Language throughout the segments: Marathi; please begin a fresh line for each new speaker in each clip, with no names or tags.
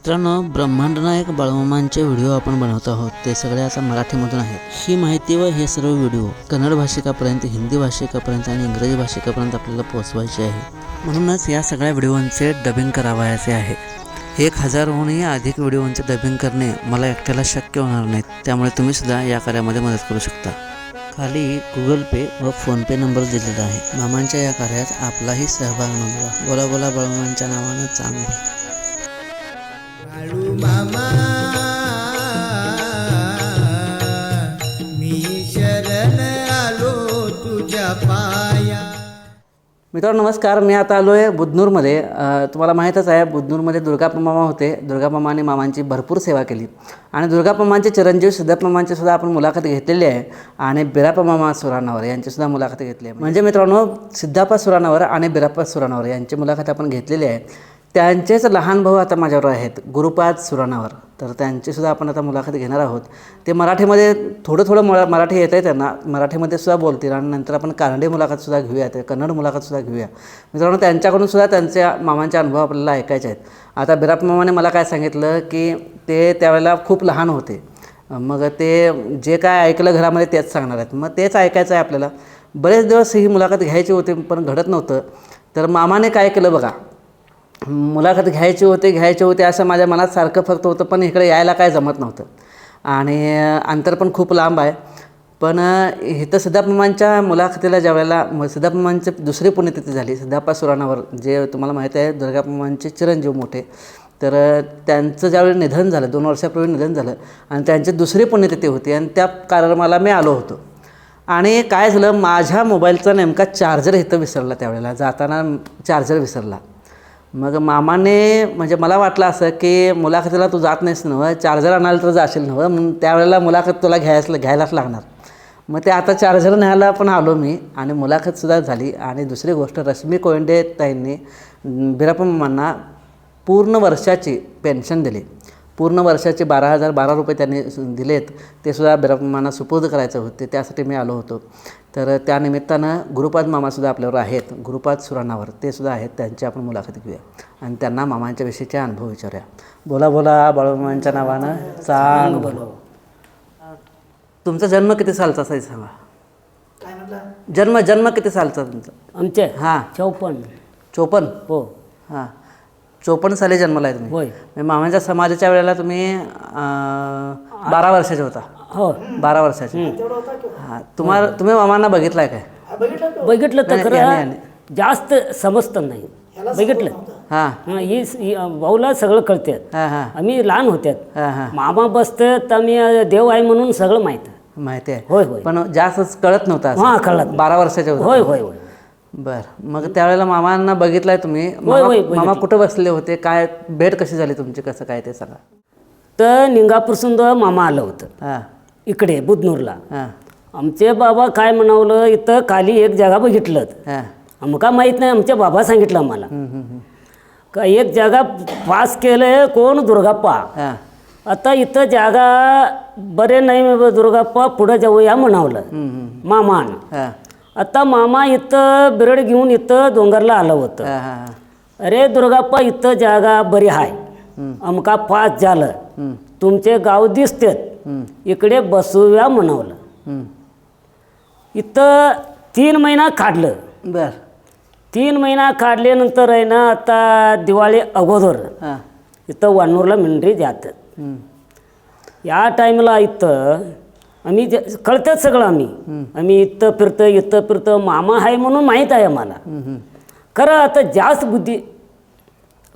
मित्रांनो, ब्रह्मांड नायक बाळूमामांचे व्हिडिओ आपण बनवत आहोत. ते सगळे आता मराठीमधून आहेत. ही माहिती व हे सर्व व्हिडिओ कन्नड भाषिकापर्यंत, हिंदी भाषिकापर्यंत आणि इंग्रजी भाषिकापर्यंत आपल्याला पोहोचवायचे आहे. म्हणूनच या सगळ्या व्हिडिओंचे डबिंग करावयाचे आहे. 1000हूनही अधिक व्हिडिओंचे डबिंग करणे मला एकट्याला शक्य होणार नाही. त्यामुळे तुम्ही सुद्धा या कार्यामध्ये मदत करू शकता. खाली गुगल पे व फोनपे नंबर दिलेला आहे. मामांच्या या कार्यात आपलाही सहभाग नोंदवा. बोला बोला बाळूमामांच्या नावानं चांगलं.
बाळू मामा मी शरण आलो तुझ्या पाया.
मित्रांनो नमस्कार. मी आता आलो आहे बुधनूरमध्ये. तुम्हाला माहीतच आहे, बुधनूरमध्ये दुर्गाप्पा मामा होते. दुर्गाप्पा मामांनी मामांची भरपूर सेवा केली आणि दुर्गाप्पा मामांचे चिरंजीव सिद्धप्पा मामांची सुद्धा आपण मुलाखत घेतलेली आहे आणि बिराप्पा मामा सुराणावर यांचीसुद्धा मुलाखत घेतली आहे. म्हणजे मित्रांनो, सिद्धप्पा सुराणावर आणि बिराप्पा सुराणावर यांची मुलाखत आपण घेतलेली आहे. त्यांचेच लहान भाऊ आता माझ्यावर आहेत, गुरुपाद सुराणावर. तर त्यांचीसुद्धा आपण आता मुलाखत घेणार आहोत. ते मराठीमध्ये थोडं मराठी येतं आहे त्यांना, मराठीमध्ये सुद्धा बोलतील आणि नंतर आपण कानडी मुलाखतसुद्धा घेऊया, ते कन्नड मुलाखतसुद्धा घेऊया. मित्रांनो, त्यांच्याकडून सुद्धा त्यांच्या मामांचे अनुभव आपल्याला ऐकायचे आहेत. आता बिराप्पा मामाने मला काय सांगितलं की ते त्यावेळेला खूप लहान होते. मग ते जे काय ऐकलं घरामध्ये तेच सांगणार आहेत. मग तेच ऐकायचं आहे आपल्याला. बरेच दिवस ही मुलाखत घ्यायची होती पण घडत नव्हतं. तर मामाने काय केलं बघा, मुलाखत घ्यायची होते असं माझ्या मनात सारखं फक्त होतं, पण इकडे यायला काय जमत नव्हतं आणि अंतर पण खूप लांब आहे. पण इथं सिद्धप्पा मामांच्या मुलाखतीला ज्यावेळेला सिद्धप्पा मामांची दुसरी पुण्यतिथी झाली, सिद्धप्पा सुराणावर, जे तुम्हाला माहिती आहे दुर्गाप्पा मामांचे चिरंजीव मोठे, तर त्यांचं ज्यावेळी निधन झालं 2 वर्षापूर्वी निधन झालं आणि त्यांची दुसरी पुण्यतिथी होती आणि त्या कार्यक्रमाला मी आलो होतो. आणि काय झालं, माझ्या मोबाईलचा नेमका चार्जर इथं विसरला. त्यावेळेला जाताना चार्जर विसरला. मग मामाने म्हणजे मला वाटलं असं की मुलाखतीला तू जात नाहीस नव्हं, चार्जर आणायला तर जाशील नव्हं, म्हणून त्यावेळेला मुलाखत तुला घ्यायलाच लागणार. मग ते आता चार्जर न्यायला पण आलो मी आणि मुलाखतसुद्धा झाली. आणि दुसरी गोष्ट, रश्मी कोयंडे ताईंनी बिराप्पा मामांना पूर्ण वर्षाची पेन्शन दिली. पूर्ण वर्षाचे 12,012 रुपये त्यांनी दिलेत. ते सुद्धा बिराप्पा मामांना सुपूर्द करायचे होते, त्यासाठी मी आलो होतो. तर त्यानिमित्तानं गुरुपाद मामासुद्धा आपल्यावर आहेत, गुरुपाद सुराणावर, ते सुद्धा आहेत. त्यांची आपण मुलाखत घेऊया आणि त्यांना मामांच्या विषयीचे अनुभव विचारूया. बोला बोला बाळूमामांच्या नावानं चांग बोलो. तुमचा जन्म किती सालचा असायचा सांगा?
काय म्हटलं?
जन्म किती सालचा तुमचा?
आमचे
हां
54.
हो. हां 54 साली जन्मला आहे तुम्ही.
होय.
मामांच्या समाधीच्या वेळेला तुम्ही 12 वर्षाचे होता.
हो
12 वर्षाचे. हां तुम्ही मामांना बघितलाय काय?
बघितलं तर खरं जास्त समजतं नाही. बघितलं
हां
ही भाऊला सगळं कळतात.
हां हां
आम्ही लहान होत्यात.
हां हां
मामा बसतात, आम्ही देव आहे म्हणून सगळं
माहिती आहे.
होय होय.
पण जास्तच कळत नव्हतं असं.
हां कळत.
12 वर्षाचे होते.
होय होय होय.
बरं, मग त्यावेळेला मामांना बघितलाय तुम्ही? मामा कुठं बसले होते, काय भेट कशी झाली तुमची, कसं काय ते सांगा.
तर निंगापूरसून मामा आलं होतं
हां
इकडे बुधनूरला.
हां
आमचे बाबा काय म्हणावलं, इथं खाली एक जागा बघितलं.
हां
आमका माहीत नाही, आमच्या बाबा सांगितलं आम्हाला का एक जागा पास केलं कोण, दुर्गाप्पा.
हां
आता इथं जागा बरे नाही दुर्गाप्पा, पुढं जाऊया म्हणावलं मामान.
हां
आता मामा इथं बिरड घेऊन इथं डोंगरला आलं होतं.
हां हां
अरे दुर्गाप्पा इथं जागा बरी आहे, आमका पास झालं, तुमचे गाव दिसतेत, इकडे बसूया म्हणावलं. इथं 3 महिना काढलं.
बरं
3 महिना काढल्यानंतर आहे ना, आता दिवाळी अगोदर
हां
इथं वानूरला मेंढरी जातात. या टाईमला इथं आम्ही कळतात सगळं. आम्ही इथं फिरतं मामा आहे म्हणून माहीत आहे आम्हाला. खरं आता जास्त बुद्धी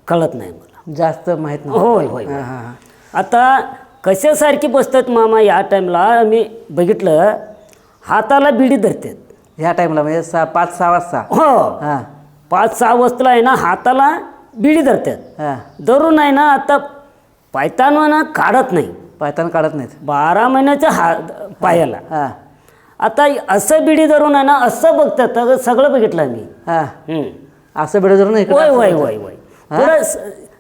कळत नाही मला,
जास्त माहीत नाही.
होय होय.
हां हां
आता कशासारखी बसतात मामा या टाईमला आम्ही बघितलं, हाताला बिडी धरतात.
ह्या टाईमला म्हणजे 5-6 वाजता.
हो
हां
5-6 वाजता आहे ना, हाताला बिडी धरतात.
हां
धरून आहे ना, आता पायतान ना काढत नाही,
पायतान काढत नाहीत.
12 महिन्याच्या पायाला.
हां
आता असं बिडी धरून आहे ना, असं बघतात. सगळं बघितलं आम्ही.
हां असं बिडं धरून इकडे.
होय होय होय होय. पुढं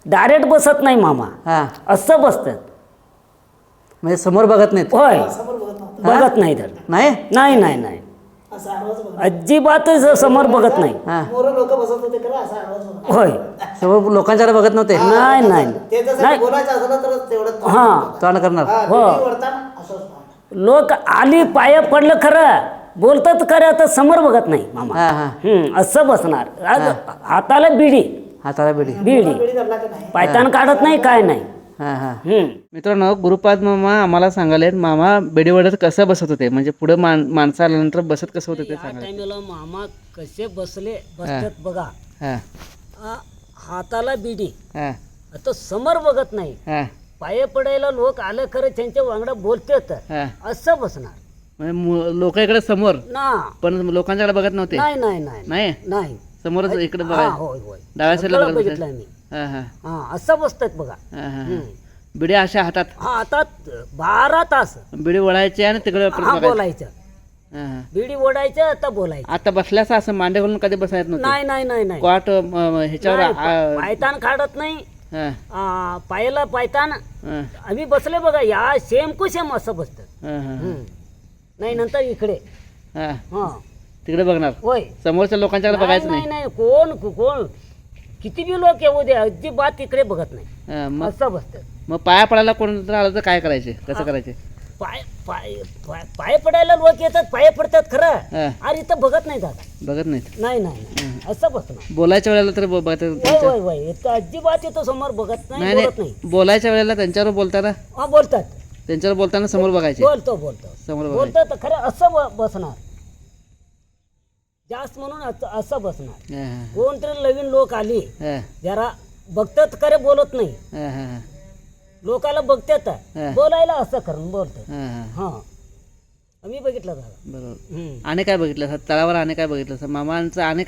डायरेक्ट बसत नाही मामा,
हां
असं बसतात.
म्हणजे समोर बघत नाहीत.
होय बघत नाही तर
नाही
नाही नाही नाही
असं आडवाच बघा.
अजिबातच समोर बघत नाही.
मोर लोक बसत होते खरं असं आडवाच बघा.
होय.
समोर लोकांच्याकडे बघत नव्हते.
नाही नाही
ते जसं बोलायचं असलं तर तेवढं
हां
तोंड करणार.
वरताना असं असतं.
लोक आली पाय पडलं खरं बोलतात खरं आता समोर बघत नाही मामा.
हां हां
असं बसणार आज हाताला बिडी
हाताला बिडी.
बिडी
पिढी धरला की नाही
पायतान काढत नाही काय नाही.
हां हां
हम्म.
मित्रांनो, गुरुपाद मामा आम्हाला सांगाले मामा बेडीवड्यात कसं बसत होते, म्हणजे पुढे माणसं आल्यानंतर बसत कसं होतं ते
या
सांगा.
टायमाला मामा कसे बसतात बघा.
हां
हाताला बिडी
हां
आता समोर बघत नाही.
हां
पाय पडायला लोक आलं खरं त्यांच्या वांगडा बोलतात
हां
असं बसणार
म्हणजे लोकांकडे समोर
ना.
पण लोकांच्याकडे बघत नव्हते.
नाही नाही नाही
नाही
नाही.
समोरच इकडे
हा,
बघा,
होय होय
डाव्या साईडला
सगळं
बघत
बघितलं मी.
हां हां
हा असं बसतात बघा.
हां हां बिडी अशा हातात
हा आता 12 तास
बिडी वळायची आणि तिकडे परत
हा
बघायचं.
बोलायचं.
हां हां
बिडी ओढायचं आता बोलायचं.
आता बसल्यास असं मांडे घालून कधी बसायत नव्हतं.
नाही नाही नाही नाही
क्वाट ह्याच्यावर
नाही, पायतान काढत नाही.
हां
पायाला पायतान
हां
आम्ही बसले बघा या सेम टू सेम असं बसतात.
हां हां
नाही नंतर इकडे
हां
हा
तिकडे बघणार,
होय.
समोरच्या लोकांच्याकडे बघायचं
नाही
नाही.
नाही कोण कोण किती बी लोक येऊ दे अजिबात इकडे बघत नाही.
हां, मग
असं बसतात.
मग पाया पडायला कोण जर आलं तर काय करायचे, कसं करायचे?
पाय पाय पाय पाय पडायला लोक येतात पाय पडतात खरं.
हां
अरे इथं बघत नाही दादा.
बघत नाहीत.
नाही नाही नाही. असं बसणार.
बोलायच्या वेळेला तर
वय वय वय इथं अजिबात इथं समोर बघत नाही
नाही
बोलत नाही.
नाही, बोलायच्या वेळेला त्यांच्यावर बोलताना
हा बोलतात
त्यांच्यावर बोलताना समोर बघायचे,
बोलतो बोलतो
समोर बघायचे.
बोलतात खरं असं बसणार जास्त म्हणून असं बसणार.
हां हां
कोणतरी नवीन लोक आली
हां
जरा बघतात खरे बोलत नाही.
हां हां
लोकाला बघतात बोलायला असं करून बोलतात.
हां हां
हा आम्ही बघितलं दादा.
बरोबर. आणि काय बघितलं सर तळावर, आणि काय बघितलं सर मामांचं, आणि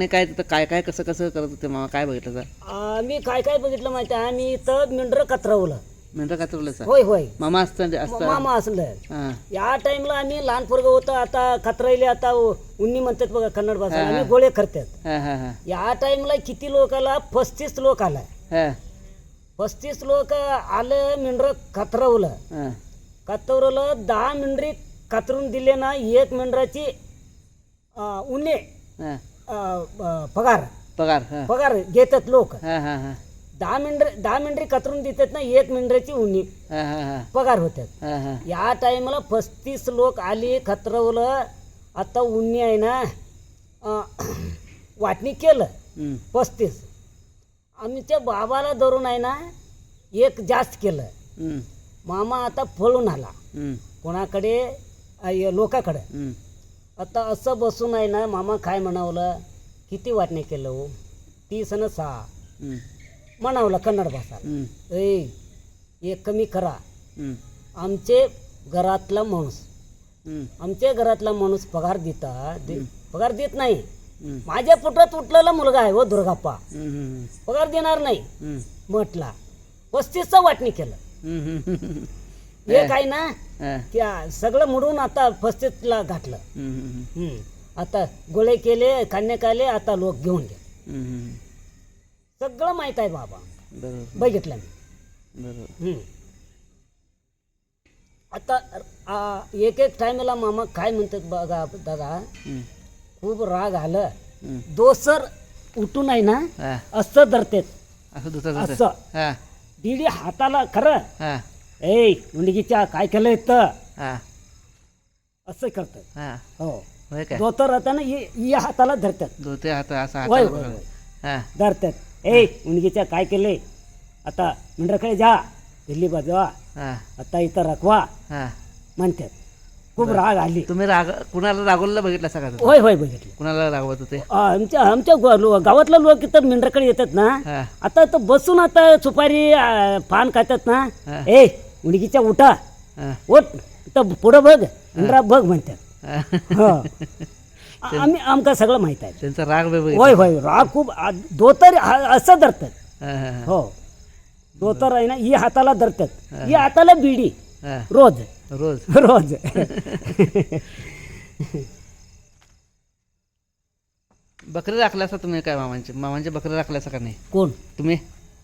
काय तिथं काय काय कसं कसं करत होते मामा, काय बघितलं सर?
आम्ही काय काय बघितलं माहिती आहे आम्ही इथं मेंढरं कतरवलं.
मिनटं का तुरलं सर?
होय होय
मामा असतं
मामा असलं.
हां
या टाइमला आम्ही लहान पोरग होतं आता कतरायले आता उन्नी म्हणतात बघा कन्नड भाषा आम्ही गोळे करतात.
हां हां हां
या टाइमला किती लोक आला 35 लोक आला.
हां
35 लोक आलं मेंढरं कतरवलं.
हां
कतरवलं 10 मेंढरी कतरून दिले ना एक मेंढराची उन्हे
हां
पगार
पगार. हां
पगार घेतात लोक.
हां हां हां
10 मेंढरी कतरून देतात ना एक मेंढराची उन्ही
हां हां हां
पगार होतात.
हां हां
या टायमाला 35 लोक आली खतरवलं. आता उन्नी आहे ना वाटणी केलं 35. आमच्या बाबाला धरून आहे ना एक जास्त केलं. मामा आता पळून आला कोणाकडे लोकाकडे. आता असं बसून आहे ना मामा काय म्हणावलं किती वाटणे केलं हो 30 आणि 6 म्हणावलं कन्नड भाषा. एक कमी करा. आमचे घरातला माणूस पगार पगार देत नाही. माझ्या पोटात उठलेला मुलगा आहे हो दुर्गाप्पा पगार देणार नाही म्हटला. 35चं वाटणी केलं. एक आहे ना त्या सगळं मोडून आता 35ला घातलं. आता गोळे केले कान्हे काले आता लोक घेऊन गेले. सगळं माहित आहे बाबा बघितलं मी. आता एक टायमाला मामा काय म्हणतात बघा दादा खूप राग आलं दोसर उठून आहे ना असं धरतात असं दीडी हाताला खरं मुलगीच्या काय केलंय तर असं करतात. हो दोतर आता ना या हाताला धरतात. होय धरतात. मुलगीच्या काय केलंय आता मेंढराकडे जा दिल्ली बाजवा आता इथं रखवा म्हणतात. खूप राग आली.
तुम्ही कुणाला रागवलेलं बघितलं सगळं?
होय होय बघितलं.
कुणाला रागवत होते?
आमच्या गावातला लोक इथं मेंढराकडे येतात ना आता तर बसून आता सुपारी पान खातात ना. मुलगीच्या उठा ओट इथं पुढं बघ मेंढरा बघ म्हणतात. आम्ही आमका सगळं माहित आहे.
त्यांचा राग
होय होय राग खूप दोतर असं धरतात. हो दोतर आहे ना ही हाताला धरतात ही हाताला बिडी रोज
रोज
रोज.
बकरी राखल्यासा तुम्ही काय मामांचे बकरी राखल्यासा का नाही?
कोण
तुम्ही?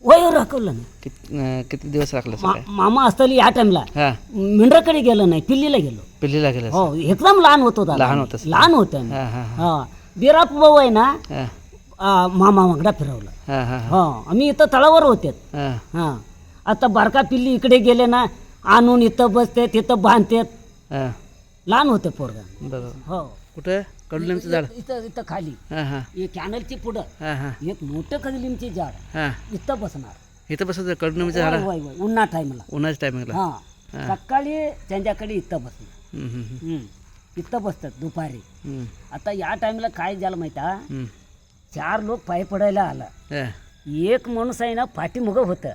वय राखवलं नाही.
किती दिवस राखलं सर?
मामा असताना या टाइमला
हां
मेंढराकडे गेलो नाही, पिल्लीला गेलो.
पिल्लीला गेलं.
हो एकदम लहान होतो दादा.
लहान होतंस.
लहान होतं आम्ही.
हां हां
हा बिराप भाऊ आहे ना,
हां
मामा मागडा फिरवला.
हां हां
हा आम्ही इथं तळावर होते.
हां
हा आता बारका पिल्ली इकडे गेले ना, आणून इथं बसते तिथं बांधतात.
हां
लहान होते पोरगा.
बरोबर.
हो
कुठं कडुलिंबचं झाड?
इथं इथं खाली
हां हां
हे कॅनलची पुढं
हां हां
एक मोठं कडलिंबची झाड,
हां
इथं बसणार.
इथं बसत कडुलिंबचं
होय,
झाड
होय, होय. उन्हा टायमला.
उन्हाच्या टायमिंगला.
हा सकाळी त्यांच्याकडे इथं बसणार. इथं बसतात दुपारी. आता या टाइमला काय झालं माहिती आहे, 4 लोक पाय पडायला आला. एक माणूस आहे ना पाठीमुगं होतं.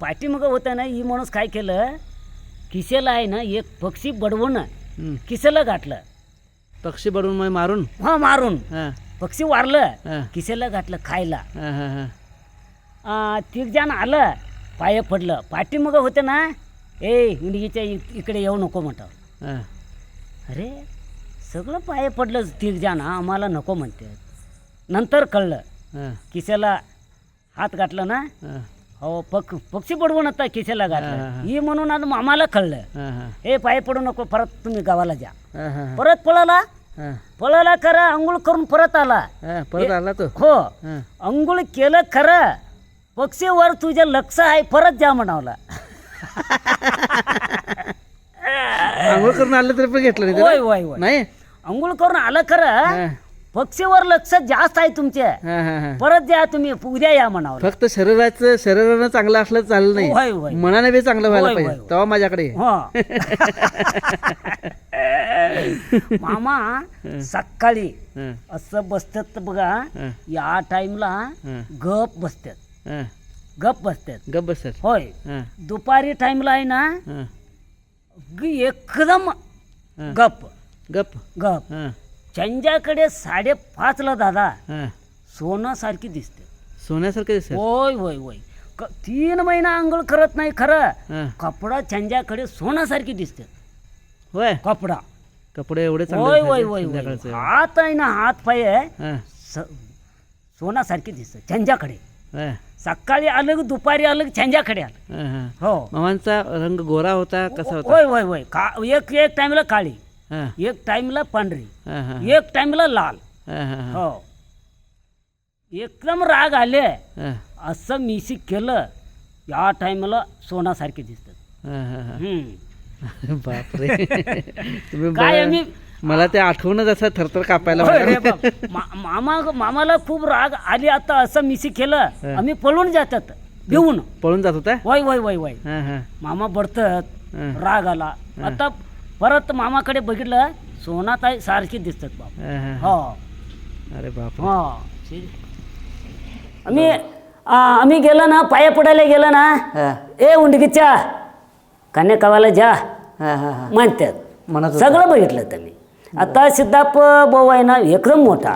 पाठीमुगं होतं ना, ही माणूस काय केलं, किशेला आहे ना एक पक्षी बडवून किशेला गाठलं.
पक्षी बडवून मग मारून?
हा मारून
हां
पक्षी वारलं,
हां
किशेला गाठलं खायला.
हां हां हां
3 जण आलं, पाय पडलं. पाठीमुगं होतं ना, इंडियाच्या इकडे येऊ नको म्हणतं.
हां
अरे सगळं पाय पडलं 3 जण, आम्हाला नको म्हणते. नंतर कळलं
हां
किशेला हात गाठलं ना.
हां
हो पक्षी पडवून आता किशेला
हां,
गाठलं.
हां.
ही म्हणून आता आम्हाला कळलं,
हां हां
हे पाय पडू नको, परत तुम्ही गावाला जा.
हां हां
परत पळाला,
हां
पळाला खरं, अंघोळ करून परत आला.
हां परत आला तो?
हो
हां
अंघोळ केलं खरं, पक्षीवर तुझं लक्ष आहे, परत जा म्हणावला.
आंघोळ करून आलं तरी पण घेतलं नाही
होय
त्याला?
होय होय.
नाही?
अंघोळ करून आलं खरं,
हां
पक्षीवर लक्ष जास्त आहे तुमचे,
हां हां हां
परत जा तुम्ही, उद्या या म्हणावलं.
फक्त शरीरानं चांगलं असलं चाललं
होय,
नाही,
होय.
मनाने बी चांगलं व्हायला
होय,
पाहिजे.
होय, होय.
तेव्हा माझ्याकडे ये.
हो मामा सकाळी
हां
असं बसतात बघा,
हां
या टाइमला
हां
गप बसतात,
हां
गप बसतात.
गप बसतात.
होय
हां
दुपारी टाइमला आहे ना,
हां
एकदम
हां.
गप
गप.
गप.
हां
त्यांच्याकडे 5:30ला दादा
हां
सोन्यासारखी दिसते.
सोन्यासारखं दिसत.
होय होय होय. 3 महिना आंघोळ करत नाही खरं,
हां
कपडा त्यांच्याकडे सोन्यासारखी दिसते.
होय
कपडा
कपडे एवढे
होय
चांगले
होय
दिसायचे
होय होय.
संध्याकाळचे.
हात आहे ना, हात पाय आहे,
हां
सोन्यासारखी दिसते त्यांच्याकडे.
हां
सकाळी आलं की दुपारी आलं की त्यांच्याकडे आलं.
हां हां
हो
मामांचा रंग गोरा होता कसा होता?
होय होय होय. एक एक टाइमला काळी,
हां
एक टाइमला पांढरी,
हां हां
एक टाइमला लाल.
हां हां हां
हो एकदम राग आले
हां
असं मिशी केलं, या टाइमला सोन्यासारखे दिसतात.
हां हां हां
हम्म.
बापरे. तुम्ही
काय आम्ही
मला ते आठवणच असं थरथर कापायला
होय रे
लागलं.
बाप. मामाला खूप राग आली, आता असं मिशी केलं, आम्ही पळून जातात भिवून.
पळून जात होता?
वय वय वय वय.
हां हां
मामा बडतात,
हां.
राग आला. आता परत मामाकडे बघितलं, सोनाताई सारखी दिसतात बाप.
हां हां
हो
अरे बाप.
हो. आम्ही गेलो ना, पाया पडायला गेलो ना,
हां
ए उंडकीच्या कान्या कावाला जा
हां हां हां
म्हणतात.
म्हणत होता.
सगळं बघितलं त्यांनी. आता सिद्धाप भाऊ आहे ना एकदम मोठा.